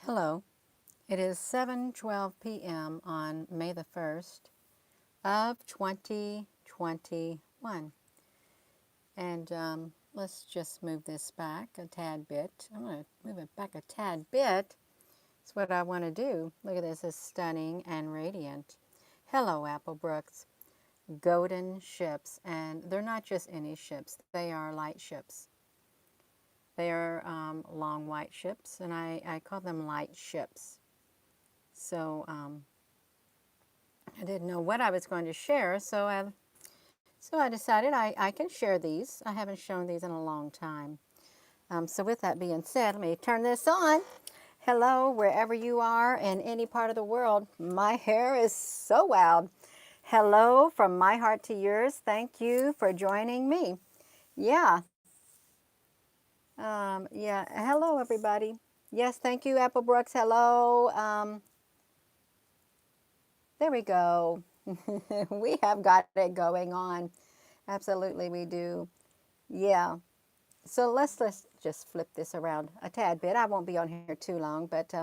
Hello. It is 7:12 p.m. on May the 1st of 2021. And let's just move this back a tad bit. I'm going to move it back a tad bit. That's what I want to do. Look at this. It's stunning and radiant. Hello, Applebrooks. Golden ships. And they're not just any ships. They are light ships. They are long white ships, and I call them light ships. So I didn't know what I was going to share, so I decided I can share these. I haven't shown these in a long time. So with that being said, let me turn this on. Hello, wherever you are in any part of the world. My hair is so wild. Hello from my heart to yours. Thank you for joining me. Yeah. Yeah. Hello, everybody. Yes, thank you, Applebrooks. Hello. There we go. We have got it going on. Absolutely, we do. Yeah. So let's just flip this around a tad bit. I won't be on here too long, but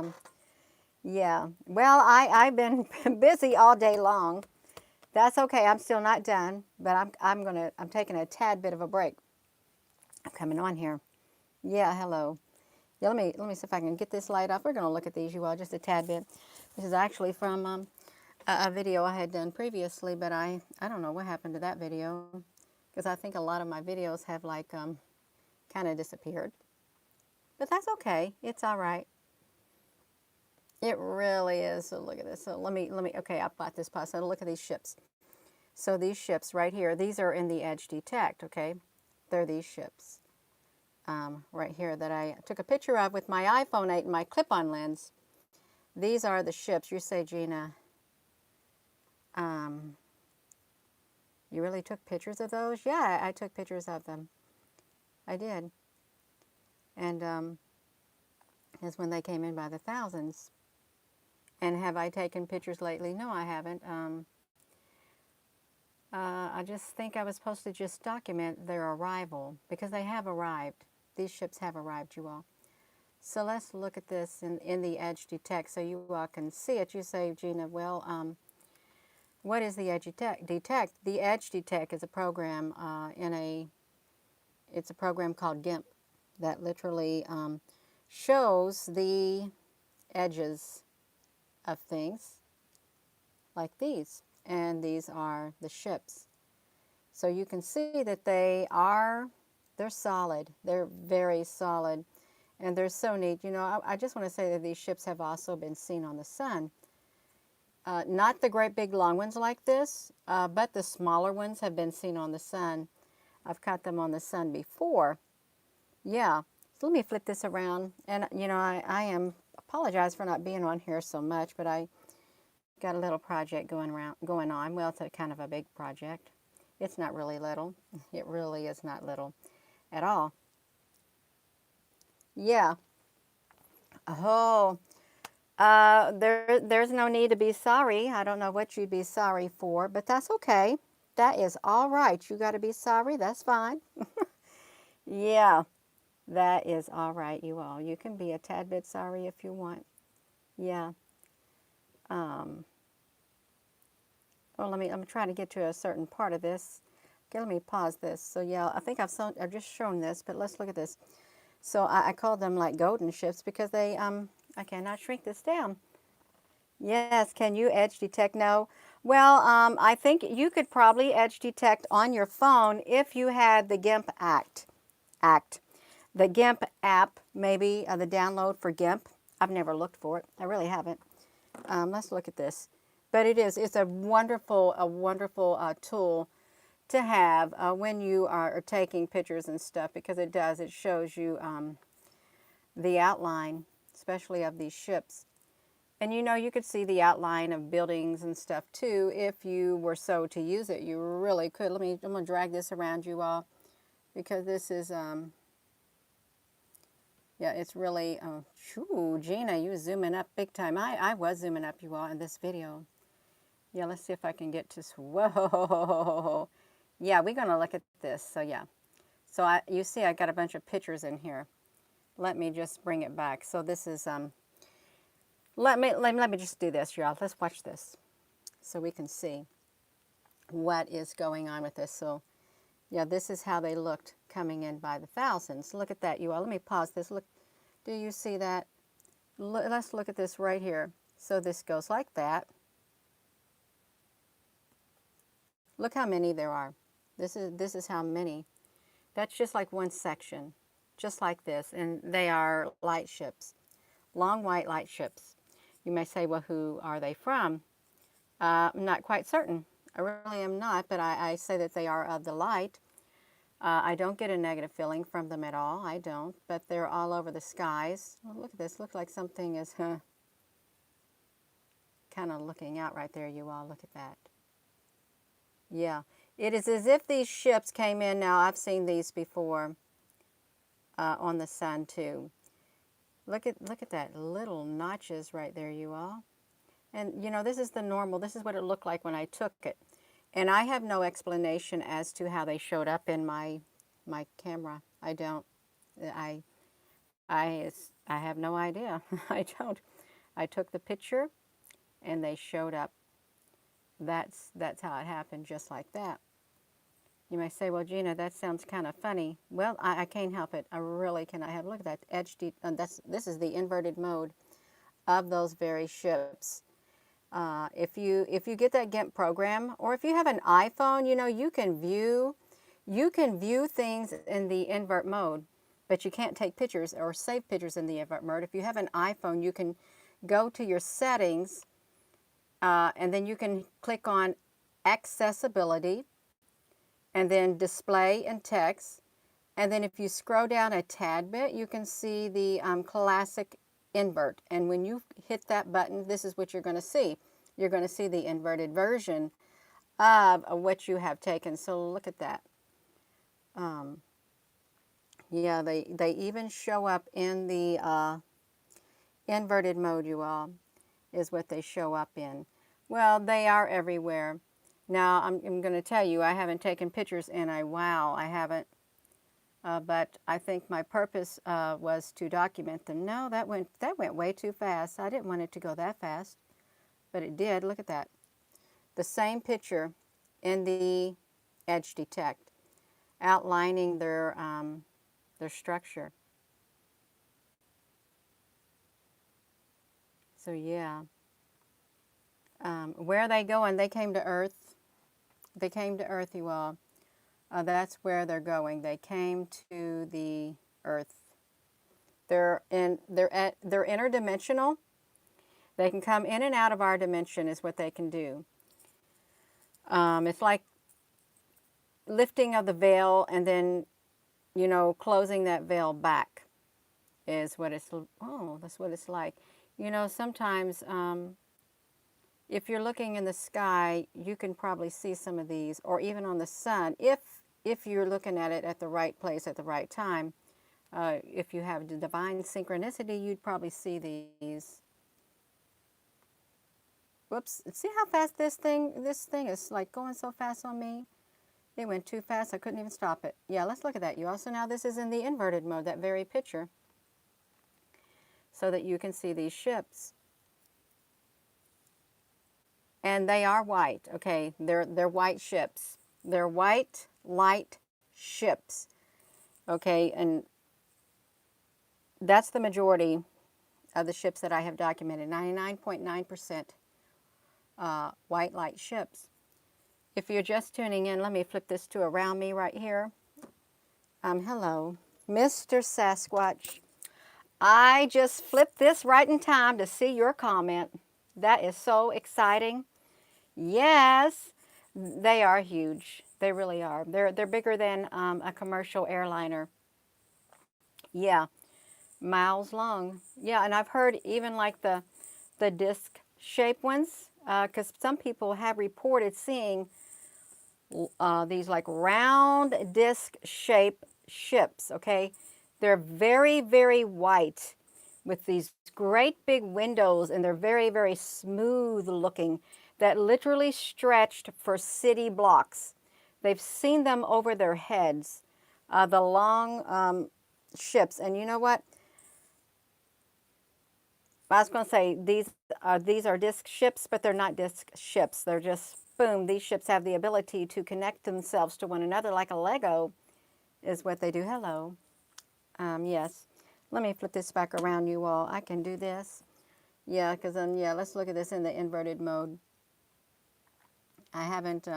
yeah. Well, I've been busy all day long. That's okay. I'm still not done, but I'm taking a tad bit of a break. I'm coming on here. Yeah. Hello. Yeah. Let me see if I can get this light off. We're gonna look at these, you all, just a tad bit. This is actually from a video I had done previously, but I don't know what happened to that video, because I think a lot of my videos have like kind of disappeared. But that's okay. It's all right. It really is. So look at this. So okay, I've got this pot. So look at these ships. So these ships right here, these are in the edge detect, okay? They're these ships right here that I took a picture of with my iPhone 8 and my clip-on lens. These are the ships. You say, Gina, you really took pictures of those? Yeah, I took pictures of them. I did. And that's when they came in by the thousands. And have I taken pictures lately? No, I haven't. I just think I was supposed to just document their arrival, because they have arrived. These ships have arrived, you all. So let's look at this in the edge detect so you all can see it. You say, Gina, well, what is the edge detect? The edge detect is a program it's a program called GIMP that literally shows the edges of things like these. And these are the ships. So you can see that they're solid. They're very solid. And they're so neat. You know, I just want to say that these ships have also been seen on the sun. Not the great big long ones like this, but the smaller ones have been seen on the sun. I've caught them on the sun before. Yeah. So let me flip this around. And, you know, I apologize for not being on here so much, but I got a little project going on. Well, it's a kind of a big project. It's not really little. It really is not little at all. Yeah. Oh, there's no need to be sorry. I don't know what you'd be sorry for, but that's okay. That is all right. You got to be sorry. That's fine. Yeah, that is all right, you all. You can be a tad bit sorry if you want. Yeah. Oh, I'm trying to get to a certain part of this. Okay, let me pause this. So yeah, I think I've just shown this, but let's look at this. So I call them like golden ships because they I cannot shrink this down. Yes, can you edge detect? No. Well, I think you could probably edge detect on your phone if you had the GIMP act. The GIMP app, maybe the download for GIMP. I've never looked for it. I really haven't. Let's look at this. But it's a wonderful tool to have when you are taking pictures and stuff, because it shows you the outline, especially of these ships. And you know, you could see the outline of buildings and stuff too if you were so to use it. You really could. I'm going to drag this around you all, because this is, yeah, it's really, shoo, Gina, you zooming up big time. I was zooming up, you all, in this video. Yeah, let's see if I can get to, whoa. Yeah, we're going to look at this. So yeah. So you see I got a bunch of pictures in here. Let me just bring it back. So this is, Let me just do this, y'all. Let's watch this so we can see what is going on with this. So, yeah, this is how they looked coming in by the thousands. Look at that, you all. Let me pause this. Look, do you see that? Let's look at this right here. So this goes like that. Look how many there are. This is how many. That's just like one section, just like this. And they are light ships, long white light ships. You may say, well, who are they from? I'm not quite certain. I really am not, but I say that they are of the light. I don't get a negative feeling from them at all. I don't, but they're all over the skies. Oh, look at this. Looks like something is kind of looking out right there, you all. Look at that. Yeah. It is as if these ships came in. Now, I've seen these before on the sun, too. Look at that little notches right there, you all. And, you know, this is the normal. This is what it looked like when I took it. And I have no explanation as to how they showed up in my camera. I don't. I I have no idea. I don't. I took the picture, and they showed up. That's how it happened, just like that. You may say, well, Gina, that sounds kind of funny. Well, I can't help it. I really cannot help it. Look at that edge. This is the inverted mode of those very ships. If you get that GIMP program, or if you have an iPhone, you know you can view things in the invert mode, but you can't take pictures or save pictures in the invert mode. If you have an iPhone, you can go to your settings, and then you can click on accessibility, and then display and text. And then if you scroll down a tad bit, you can see the classic invert. And when you hit that button, this is what you're going to see. You're going to see the inverted version of what you have taken. So look at that. Yeah, they even show up in the inverted mode, you all, is what they show up in. Well, they are everywhere. Now, I'm going to tell you, I haven't taken pictures in a while. I haven't. But I think my purpose was to document them. No, that went way too fast. I didn't want it to go that fast, but it did. Look at that. The same picture in the edge detect, outlining their structure. So yeah, where are they going? They came to Earth. They came to Earth, you all. That's where they're going. They came to the Earth. They're interdimensional. They can come in and out of our dimension is what they can do. It's like lifting of the veil and then, you know, closing that veil back is what it's, oh, that's what it's like. You know, sometimes if you're looking in the sky, you can probably see some of these, or even on the sun, if you're looking at it at the right place at the right time. If you have the divine synchronicity, you'd probably see these. Whoops, see how fast this thing is like going so fast on me? It went too fast, I couldn't even stop it. Yeah, let's look at that. You also, now this is in the inverted mode, that very picture, so that you can see these ships. And they are white, okay? They're white ships. They're white, light ships, okay? And that's the majority of the ships that I have documented, 99.9% white light ships. If you're just tuning in, let me flip this to around me right here. Hello, Mr. Sasquatch. I just flipped this right in time to see your comment. That is so exciting. Yes, they are huge. They really are. They're bigger than a commercial airliner. Yeah, miles long. Yeah, and I've heard even like the disc shaped ones, because some people have reported seeing these like round disc shaped ships, okay? They're very, very white with these great big windows, and they're very, very smooth looking, that literally stretched for city blocks. They've seen them over their heads, the long ships. And you know what? I was going to say these are disc ships, but they're not disc ships. They're just boom. These ships have the ability to connect themselves to one another like a Lego, is what they do. Hello. Yes. Let me flip this back around, you all. I can do this. Yeah, because yeah. Let's look at this in the inverted mode. I haven't.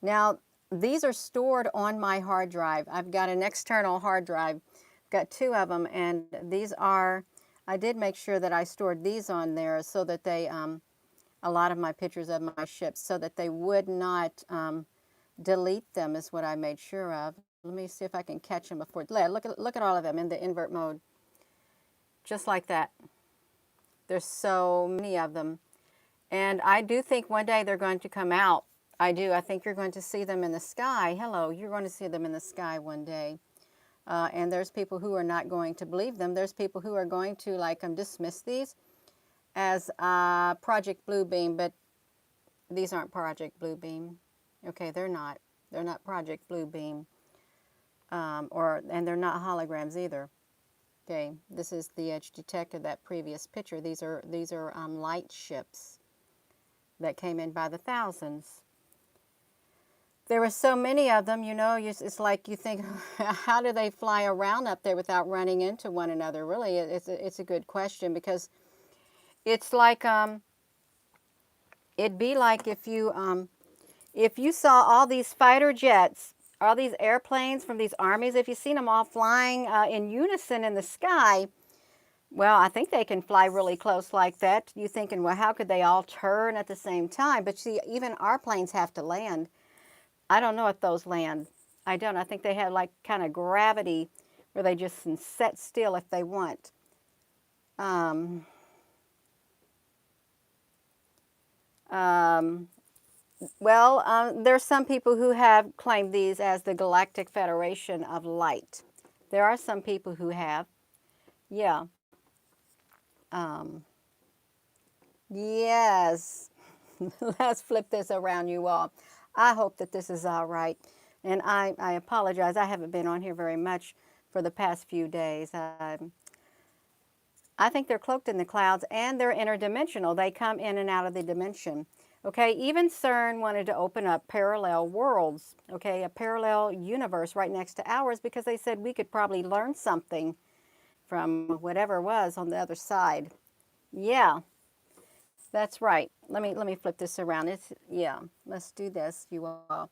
Now these are stored on my hard drive. I've got an external hard drive. Got two of them, and these are. I did make sure that I stored these on there so that they a lot of my pictures of my ships so that they would not delete them is what I made sure of. Let me see if I can catch them before. Look at all of them in the invert mode. Just like that. There's so many of them. And I do think one day they're going to come out. I do. I think you're going to see them in the sky. Hello, you're going to see them in the sky one day. And there's people who are not going to believe them. There's people who are going to like dismiss these as Project Bluebeam, but these aren't Project Bluebeam. Okay, they're not. They're not Project Bluebeam, and they're not holograms either. Okay, this is the edge detector. That previous picture. These are light ships that came in by the thousands. There were so many of them, you know, it's like you think, how do they fly around up there without running into one another? Really, it's a good question, because it's like, it'd be like if you saw all these fighter jets, all these airplanes from these armies, if you've seen them all flying in unison in the sky, well, I think they can fly really close like that. You're thinking, well, how could they all turn at the same time? But see, even our planes have to land. I don't know if those land. I don't. I think they have like kind of gravity where they just can set still if they want. Um, there's some people who have claimed these as the Galactic Federation of Light. There are some people who have. Yeah. Um, yes. Let's flip this around, you all. I hope that this is all right. And I apologize. I haven't been on here very much for the past few days. I think they're cloaked in the clouds, and they're interdimensional. They come in and out of the dimension. Okay, even CERN wanted to open up parallel worlds, okay, a parallel universe right next to ours, because they said we could probably learn something from whatever was on the other side. Yeah, that's right. Let me flip this around. Yeah, let's do this, you all.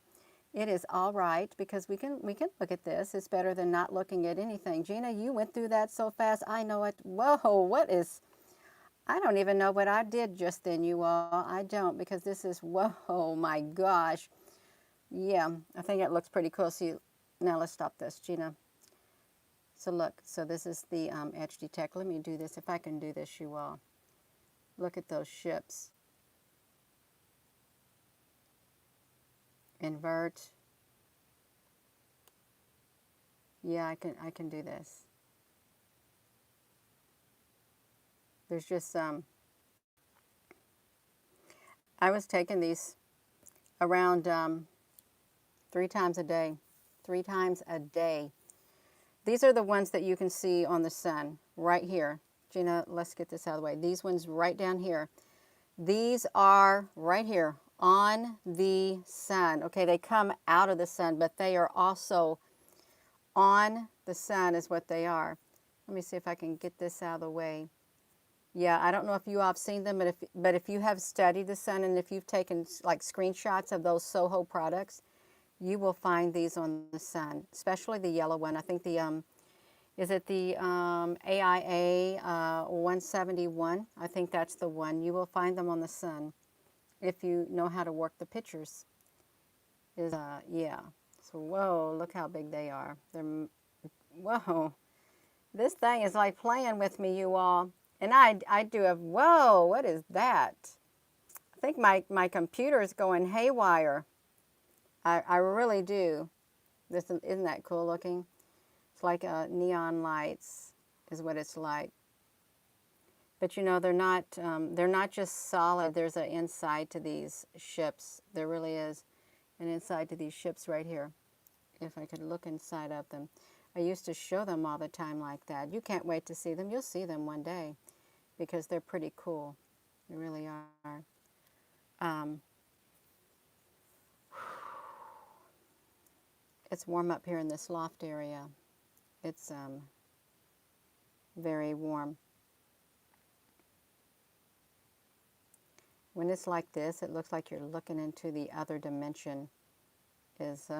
It is all right, because we can look at this. It's better than not looking at anything. Gina, you went through that so fast. I know it. Whoa, I don't even know what I did just then, you all. I don't, because this is, whoa, my gosh. Yeah, I think it looks pretty cool. See, now let's stop this, Gina. So look, so this is the edge detector. Let me do this, if I can do this, you all. Look at those ships. Invert. Yeah, I can do this. There's just I was taking these around 3 times a day. 3 times a day. These are the ones that you can see on the sun right here. Gina, let's get this out of the way. These ones right down here. These are right here on the sun. Okay, they come out of the sun, but they are also on the sun is what they are. Let me see if I can get this out of the way. Yeah, I don't know if you all have seen them, but if you have studied the sun, and if you've taken like screenshots of those Soho products, you will find these on the sun, especially the yellow one. I think the is it the AIA 171? I think that's the one. You will find them on the sun if you know how to work the pictures. Yeah. So whoa, look how big they are. Whoa. This thing is like playing with me, you all. And I do a, whoa, what is that? I think my computer is going haywire. I really do. Isn't that cool looking? It's like neon lights is what it's like. But you know, they're not just solid. There's an inside to these ships. There really is an inside to these ships right here. If I could look inside of them. I used to show them all the time like that. You can't wait to see them. You'll see them one day because they're pretty cool. They really are. Um, it's warm up here in this loft area. It's very warm. When it's like this, it looks like you're looking into the other dimension, is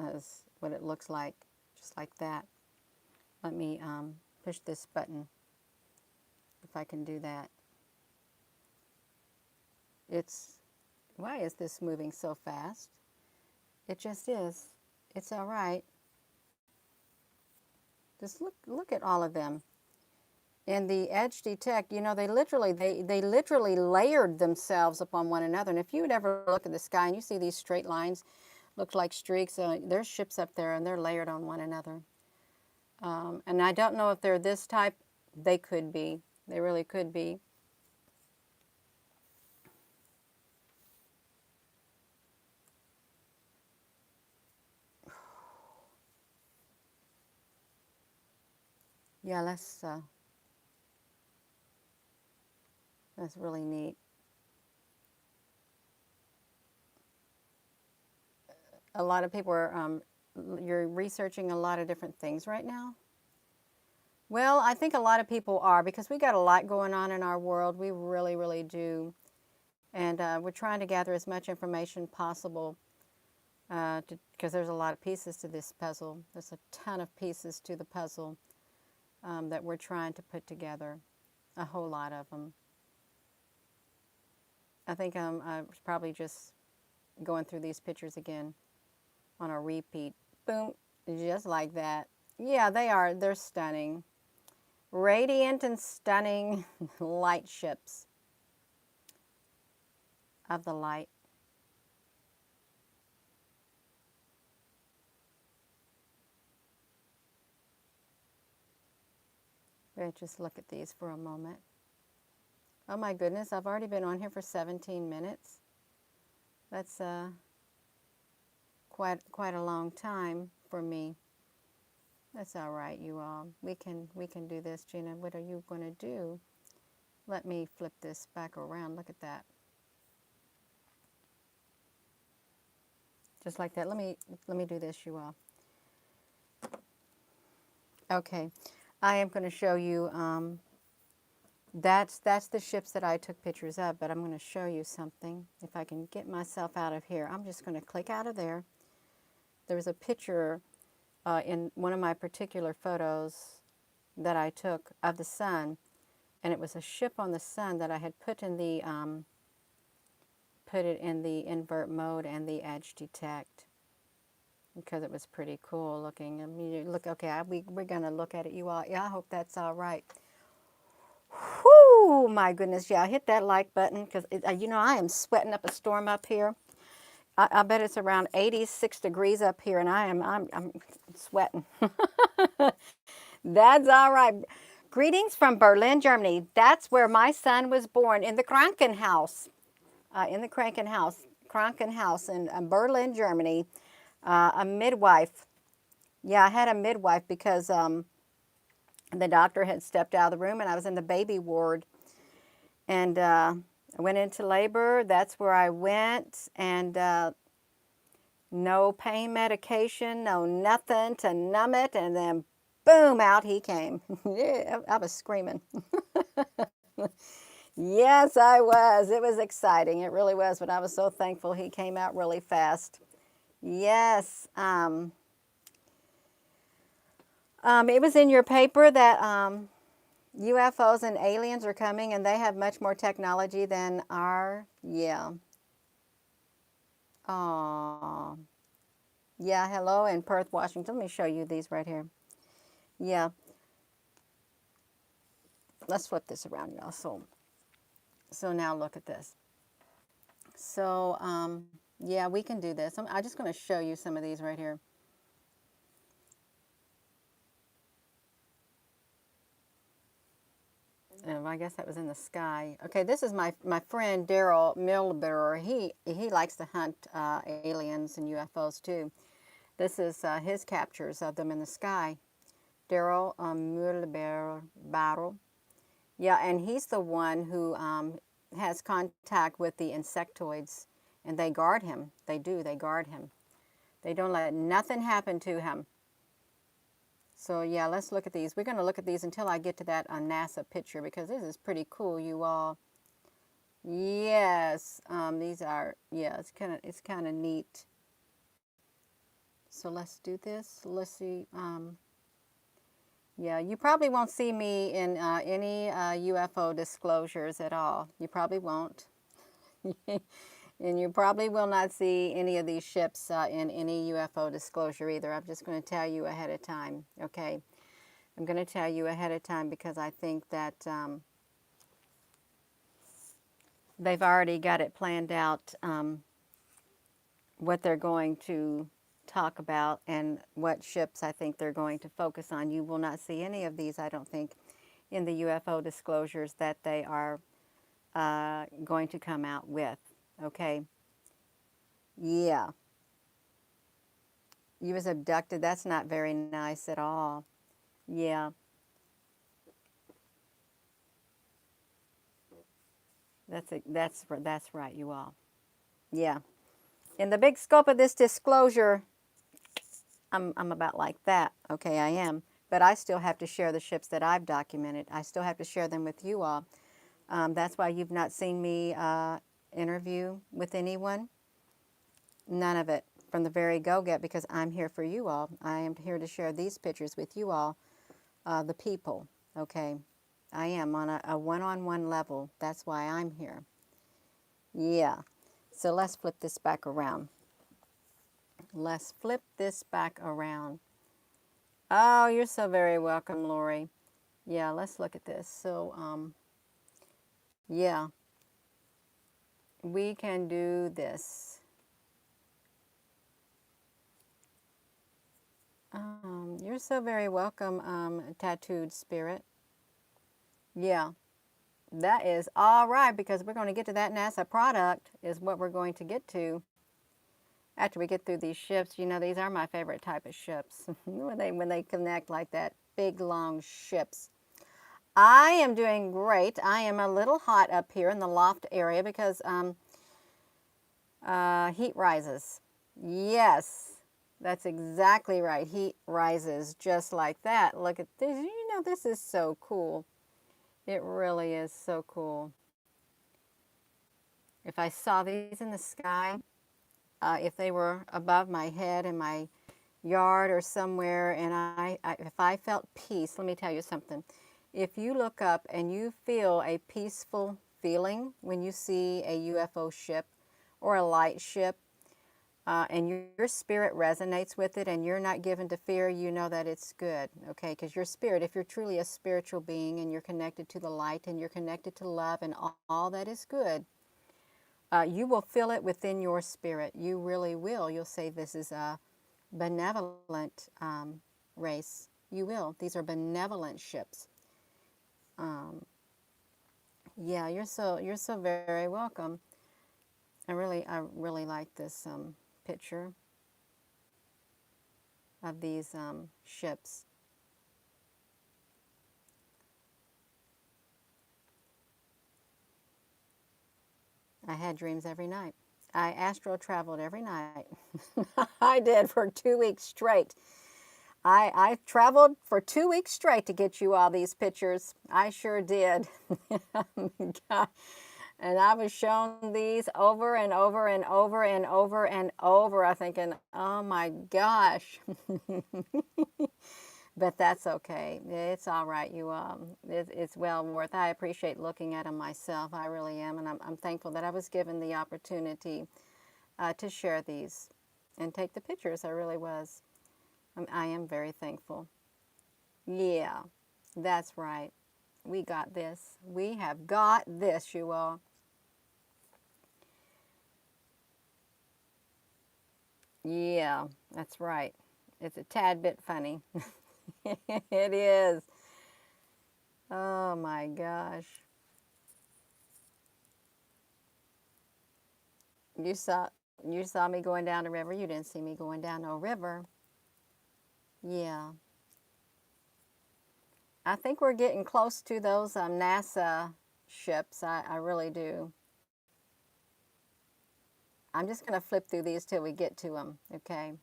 what it looks like, just like that. Let me push this button, if I can do that. Why is this moving so fast? It just is. It's all right. Just look at all of them. And the edge detect, you know, they literally layered themselves upon one another. And if you would ever look at the sky and you see these straight lines, look like streaks, there's ships up there and they're layered on one another. And I don't know if they're this type. They could be. They really could be. Yeah, that's really neat. A lot of people are, you're researching a lot of different things right now. Well, I think a lot of people are because we got a lot going on in our world. We really, really do. And we're trying to gather as much information possible because there's a lot of pieces to this puzzle. There's a ton of pieces to the puzzle that we're trying to put together, a whole lot of them. I think I was probably just going through these pictures again on a repeat. Boom, just like that. Yeah, they are. They're stunning. Radiant and stunning light ships of the light. Let's just look at these for a moment. Oh my goodness, I've already been on here for 17 minutes. That's quite a long time for me. That's all right, you all. We can do this. Gina, what are you going to do? Let me flip this back around. Look at that. Just like that. Let me do this, you all. Okay, I am going to show you. That's the ships that I took pictures of, but I'm going to show you something. If I can get myself out of here, I'm just going to click out of there. There was a picture in one of my particular photos that I took of the sun, and it was a ship on the sun that I had put in the put it in the invert mode and the edge detect because it was pretty cool looking. I mean, look, okay, we're gonna look at it, you all. Yeah, I hope that's all right. Whoo, my goodness, yeah, hit that like button because you know I am sweating up a storm up here. I bet it's around 86 degrees up here, and I'm sweating. That's all right. Greetings from Berlin, Germany. That's where my son was born, in the Krankenhaus. Krankenhaus in Berlin, Germany. A midwife. Yeah, I had a midwife because the doctor had stepped out of the room and I was in the baby ward. And I went into labor. That's where I went. And no pain medication, no nothing to numb it. And then boom, out he came. Yeah, I was screaming. Yes, I was. It was exciting. It really was. But I was so thankful he came out really fast. Yes. It was in your paper that UFOs and aliens are coming and they have much more technology than our, yeah. Oh, yeah, hello in Perth, Washington. Let me show you these right here. Yeah. Let's flip this around, y'all. So now look at this. So, yeah, we can do this. I'm just going to show you some of these right here. I guess that was in the sky. Okay, this is my friend Daryl Milberer. He likes to hunt aliens and UFOs too. This is his captures of them in the sky. Daryl Mulberry. Yeah, and he's the one who has contact with the insectoids, and they guard him. They do. They guard him. They don't let nothing happen to him. So yeah, let's look at these. We're going to look at these until I get to that NASA picture because this is pretty cool, you all. Yes, these are, yeah, it's kind of neat. So let's do this. Let's see. Yeah, you probably won't see me in any UFO disclosures at all. You probably won't. And you probably will not see any of these ships in any UFO disclosure either. I'm just going to tell you ahead of time, okay? I'm going to tell you ahead of time because I think that they've already got it planned out what they're going to talk about and what ships I think they're going to focus on. You will not see any of these, I don't think, in the UFO disclosures that they are going to come out with, okay? Yeah. You was abducted. That's not very nice at all. Yeah. That's right, you all. Yeah. In the big scope of this disclosure, I'm about like that. Okay, I am. But I still have to share the ships that I've documented. I still have to share them with you all. That's why you've not seen me interview with anyone. None of it from the very go-get because I'm here for you all. I am here to share these pictures with you all, the people. Okay, I am on a one-on-one level. That's why I'm here. Yeah. So let's flip this back around. Let's flip this back around. Oh, you're so very welcome, Lori. Yeah, let's look at this. So, yeah, we can do this. You're so very welcome, Tattooed Spirit. Yeah, that is all right because we're going to get to that NASA product is what we're going to get to after we get through these ships. You know, these are my favorite type of ships when they connect like that, big long ships. I am doing great. I am a little hot up here in the loft area because heat rises. Yes, that's exactly right. Heat rises just like that. Look at this. You know, this is so cool. It really is so cool. If I saw these in the sky, if they were above my head in my yard or somewhere, and if I felt peace, let me tell you something. If you look up and you feel a peaceful feeling when you see a UFO ship or a light ship, and your spirit resonates with it and you're not given to fear, you know that it's good, okay? Because your spirit, if you're truly a spiritual being and you're connected to the light and you're connected to love and all that is good, you will feel it within your spirit. You really will. You'll say this is a benevolent race. You will. These are benevolent ships. Yeah, you're so very welcome. I really like this picture of these ships. I had dreams every night. I astral traveled every night. I did for 2 weeks straight. I traveled for 2 weeks straight to get you all these pictures. I sure did. And I was shown these over and over and over and over and over. I'm thinking, oh my gosh. But that's okay. It's all right. It's well worth. I appreciate looking at them myself. I really am, and I'm thankful that I was given the opportunity to share these and take the pictures. I really was. I am very thankful. Yeah, that's right. We got this. We have got this, you all. Yeah, that's right. It's a tad bit funny. It is. Oh my gosh. You saw you saw me going down the river. You didn't see me going down no river. Yeah. I think we're getting close to those NASA ships. I really do. I'm just going to flip through these till we get to them, okay?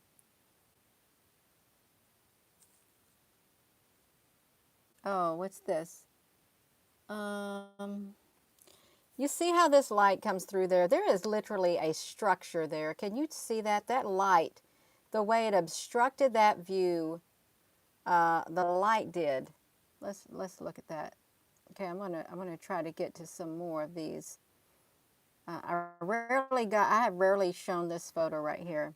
Oh, what's this? Um, you see how this light comes through there? There is literally a structure there. Can you see that? That light, the way it obstructed that view, the light did. Let's look at that. Okay, I'm gonna try to get to some more of these. I have rarely shown this photo right here.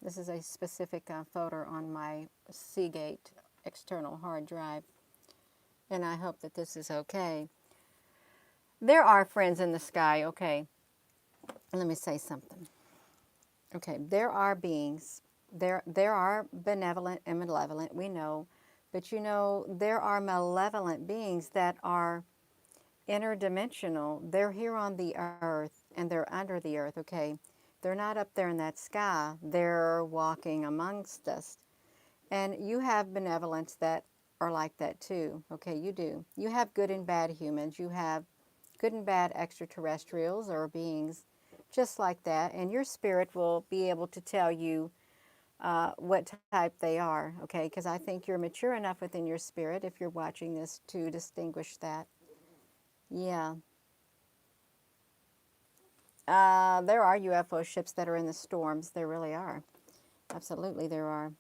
This is a specific photo on my Seagate external hard drive, and I hope that this is okay. There are friends in the sky, okay. Let me say something. Okay, there are beings. There are benevolent and malevolent, we know. But you know, there are malevolent beings that are interdimensional. They're here on the earth and they're under the earth, okay? They're not up there in that sky. They're walking amongst us. And you have benevolence that are like that too. Okay, you do. You have good and bad humans. You have good and bad extraterrestrials or beings just like that. And your spirit will be able to tell you what type they are. Okay, because I think you're mature enough within your spirit, if you're watching this, to distinguish that. Yeah. There are UFO ships that are in the storms. There really are. Absolutely, there are.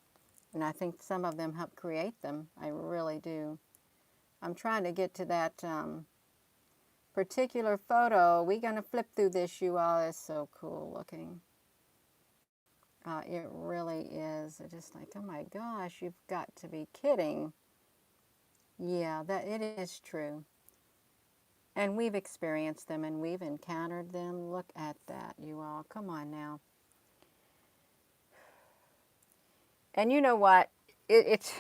And I think some of them help create them. I really do. I'm trying to get to that particular photo. We're going to flip through this, you all. It's so cool looking. It really is. It's just like, oh my gosh, you've got to be kidding. Yeah, that it is true. And we've experienced them and we've encountered them. Look at that, you all. Come on now. And you know what? It,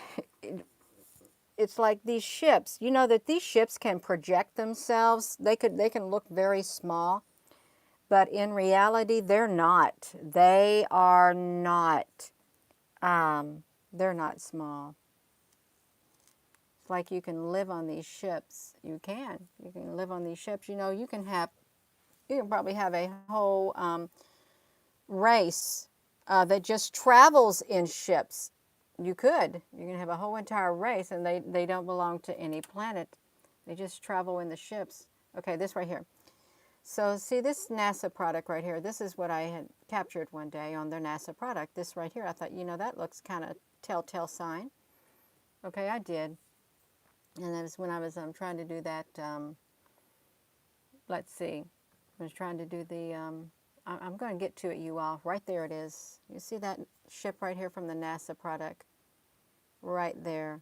it's like these ships. You know that these ships can project themselves. They can look very small, but in reality, they're not. They are not. They're not small. It's like you can live on these ships. You can. You can live on these ships. You know, you can have. You can probably have a whole race that just travels in ships. You could. You can have a whole entire race, and they don't belong to any planet. They just travel in the ships. Okay, this right here. So see this NASA product right here. This is what I had captured one day on their NASA product. This right here, I thought, you know, that looks kind of telltale sign. Okay, I did. And that is when I was trying to do that, let's see. I was trying to do the, I'm going to get to it, you all. Right there it is. You see that ship right here from the NASA product? Right there.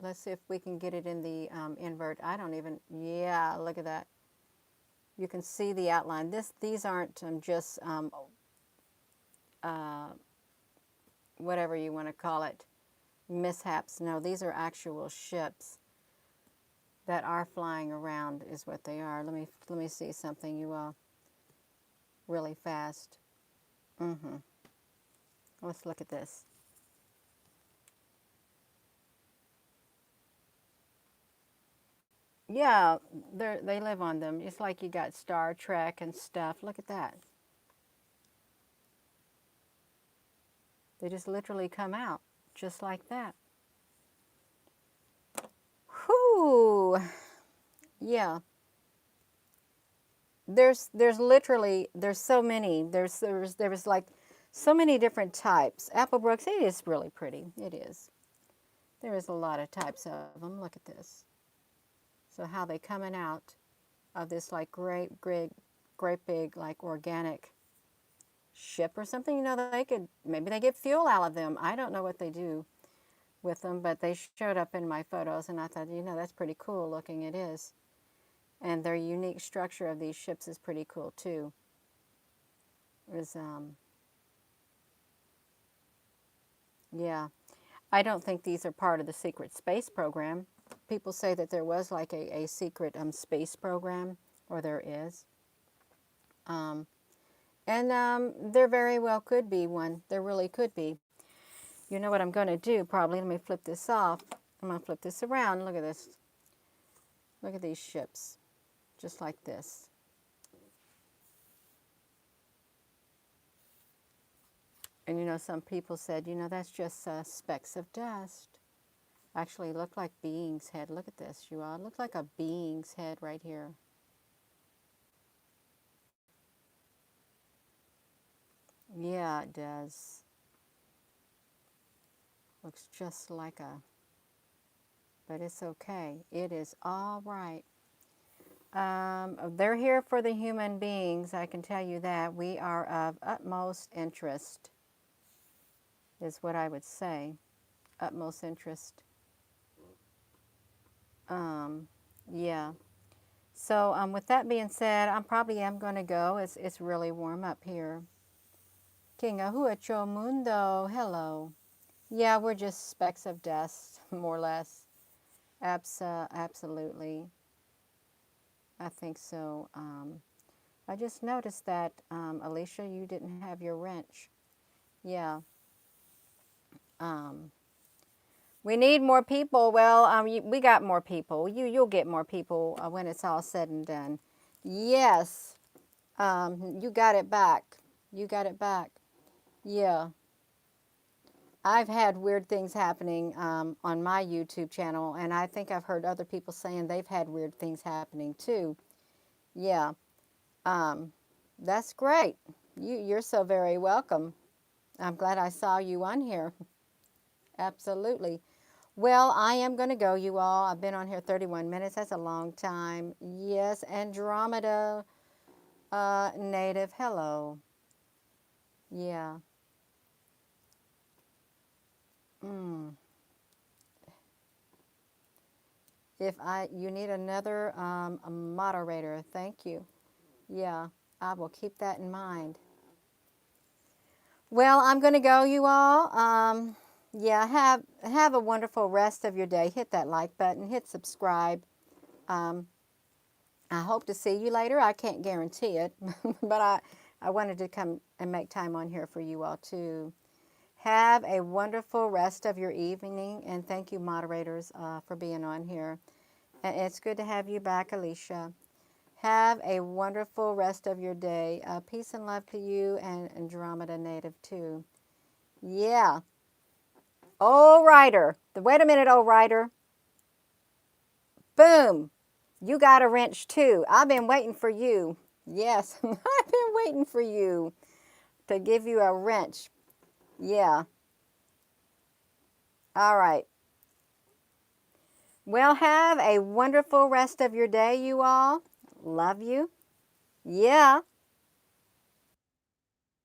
Let's see if we can get it in the invert. I don't even, yeah, look at that. You can see the outline. These aren't just whatever you want to call it, mishaps. No, these are actual ships that are flying around is what they are. Let me see something, you all, really fast. Let's look at this. Yeah, they live on them. It's like you got Star Trek and stuff. Look at that. They just literally come out just like that. Whoo! Yeah. There's literally there's so many. There's like so many different types. Applebrooks, it is really pretty. It is. There is a lot of types of them. Look at this. So how they coming out of this like great big like organic ship or something. You know, maybe they get fuel out of them. I don't know what they do with them, but they showed up in my photos, and I thought, you know, that's pretty cool looking. It is. And their unique structure of these ships is pretty cool too. It was, yeah. I don't think these are part of the secret space program. People say that there was like a secret space program, or there is. And there very well could be one. There really could be. You know what I'm going to do probably. Let me flip this off. I'm going to flip this around. Look at this. Look at these ships. Just like this. And you know, some people said, you know, that's just specks of dust. Actually, look like being's head. Look at this, you all. It looks like a being's head right here. Yeah, it does. Looks just like a, but it's okay. It is all right. They're here for the human beings. I can tell you that. We are of utmost interest, is what I would say. Utmost interest. Yeah. So with that being said, I probably am going to go. It's really warm up here. King Ahuacho Mundo, hello. Yeah, we're just specks of dust, more or less. Absolutely. I think so. I just noticed that, Alicia, you didn't have your wrench. Yeah. We need more people. Well, we got more people. You'll get more people when it's all said and done. Yes. You got it back. You got it back. Yeah. I've had weird things happening on my YouTube channel, and I think I've heard other people saying they've had weird things happening too. Yeah. That's great. You're so very welcome. I'm glad I saw you on here. Absolutely. Well, I am going to go, you all. I've been on here 31 minutes. That's a long time. Yes, Andromeda native. Hello. Yeah. Mm. You need another a moderator. Thank you. Yeah, I will keep that in mind. Well, I'm going to go, you all. Yeah, have a wonderful rest of your day. Hit that like button. Hit subscribe. Um, I hope to see you later. I can't guarantee it, but I wanted to come and make time on here for you all too. Have a wonderful rest of your evening, and thank you, moderators, for being on here. And it's good to have you back, Alicia. Have a wonderful rest of your day. Peace and love to you and Andromeda Native too. Yeah. Oh, Ryder. Wait a minute, oh, Ryder. Boom. You got a wrench too. I've been waiting for you. Yes, I've been waiting for you to give you a wrench. Yeah. All right. Well, have a wonderful rest of your day, you all. Love you. Yeah.